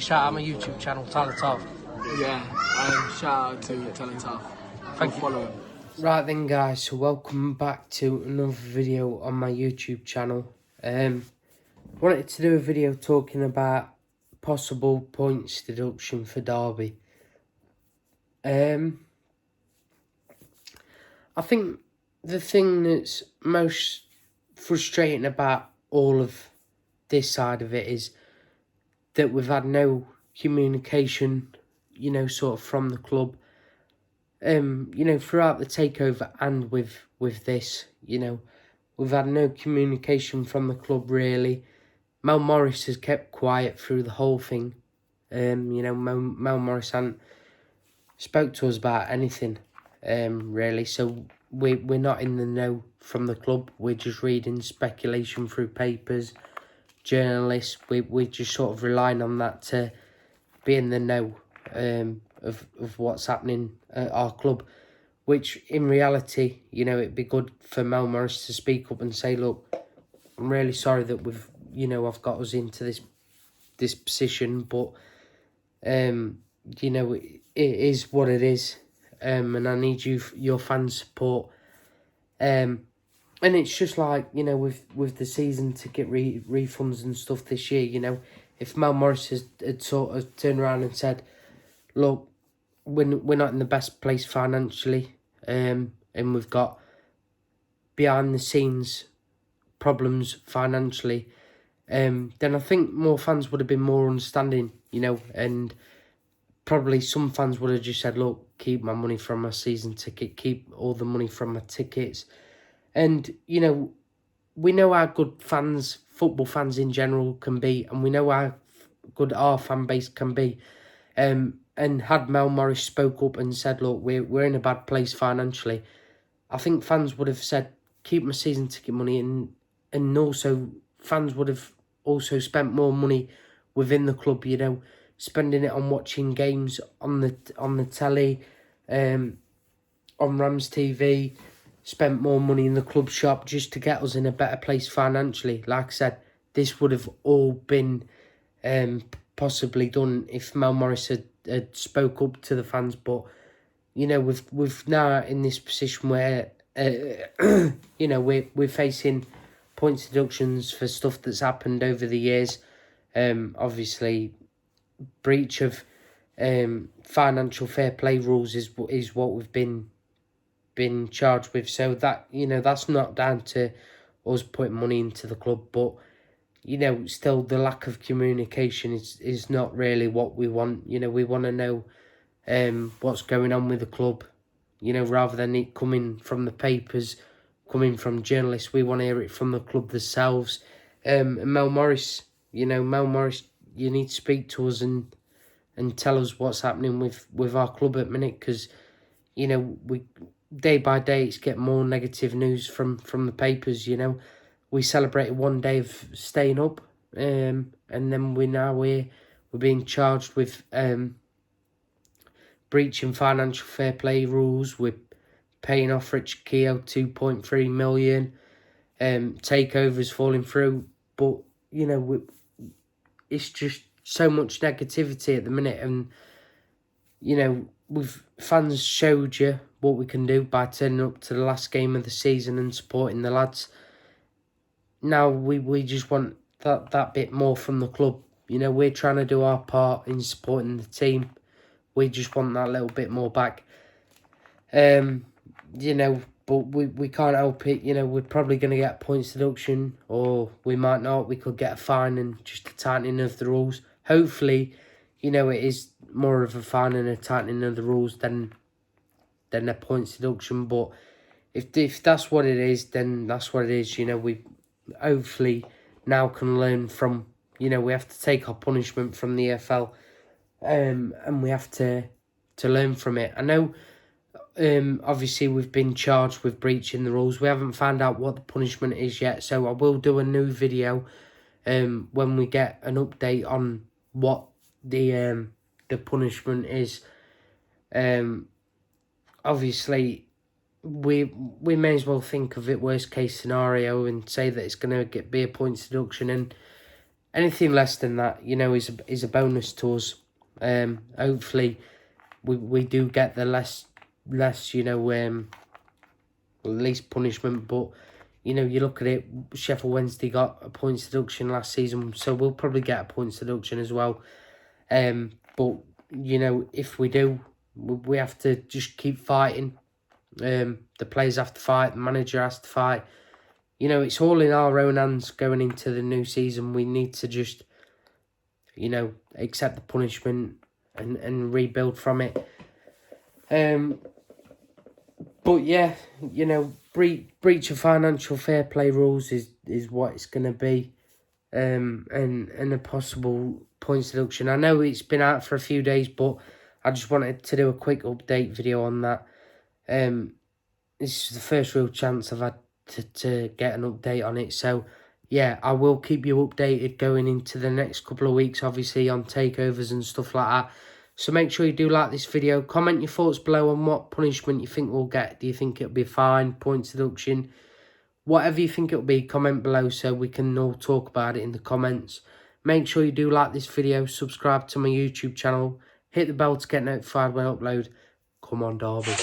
you shout out my YouTube channel, Talent Off? Yeah, shout out to Talent Off. Thank you. Follow him. Right then guys, so welcome back to another video on my YouTube channel. Wanted to do a video talking about possible points deduction for Derby. I think the thing that's most frustrating about all of this side of it is that we've had no communication, sort of from the club. Throughout the takeover and with this, we've had no communication from the club really. Mel Morris has kept quiet through the whole thing. Mel Morris hasn't spoke to us about anything, really. So we're not in the know from the club. We're just reading speculation through papers, journalists. We're just sort of relying on that to be in the know of what's happening at our club, which in reality, it'd be good for Mel Morris to speak up and say, look, I'm really sorry that I've got us into this position, but it is what it is, and I need your fans' support, and it's just like, with the season ticket refunds and stuff this year, if Mel Morris had sort of turned around and said, look, we're not in the best place financially, and we've got behind the scenes problems financially, then I think more fans would have been more understanding, and probably some fans would have just said, look, keep my money from my season ticket, keep all the money from my tickets. And, we know how good fans, football fans in general, can be, and we know how good our fan base can be. And had Mel Morris spoke up and said, look, we're in a bad place financially, I think fans would have said, keep my season ticket money, and also fans would have also spent more money within the club, spending it on watching games on the telly, on Rams TV, spent more money in the club shop just to get us in a better place financially. Like I said, this would have all been possibly done if Mel Morris had spoke up to the fans, but we've now in this position where we're facing points deductions for stuff that's happened over the years. Obviously, breach of financial fair play rules is what we've been charged with. So that that's not down to us putting money into the club, but still the lack of communication is not really what we want. We want to know what's going on with the club, rather than it coming from the papers, coming from journalists. We want to hear it from the club themselves. And Mel Morris, you need to speak to us and tell us what's happening with our club at the minute, because we day by day it's getting more negative news from the papers. We celebrated one day of staying up, and then we're being charged with breaching financial fair play rules. We're paying off Rich Keogh 2.3 million, takeovers falling through, but it's just so much negativity at the minute, and fans showed you what we can do by turning up to the last game of the season and supporting the lads. Now we just want that bit more from the club. We're trying to do our part in supporting the team. We just want that little bit more back. But we can't help it. We're probably going to get a points deduction, or we might not. We could get a fine and just a tightening of the rules. Hopefully, it is more of a fine and a tightening of the rules than a points deduction. But if that's what it is, then that's what it is. We hopefully now can learn from, we have to take our punishment from the EFL, and we have to learn from it. I know, obviously we've been charged with breaching the rules. We haven't found out what the punishment is yet, so I will do a new video when we get an update on what the punishment is. Obviously, we may as well think of it worst case scenario and say that it's going to be a points deduction, and anything less than that, you know, is a bonus to us. Hopefully, we do get the less you know, least punishment. But you know, you look at it, Sheffield Wednesday got a points deduction last season, so we'll probably get a points deduction as well. But you know, if we do, we have to just keep fighting. The players have to fight. The manager has to fight. You know, it's all in our own hands going into the new season. We need to just, you know, accept the punishment and rebuild from it. But yeah, you know, breach of financial fair play rules is what it's going to be. And a possible points deduction. I know it's been out for a few days, but I just wanted to do a quick update video on that. This is the first real chance I've had to get an update on it. So yeah, I will keep you updated going into the next couple of weeks, obviously on takeovers and stuff like that. So make sure you do like this video. Comment your thoughts below on what punishment you think we'll get. Do you think it'll be a fine, points deduction? Whatever you think it'll be, comment below so we can all talk about it in the comments. Make sure you do like this video, subscribe to my YouTube channel, hit the bell to get notified when I upload. Come on, Derby.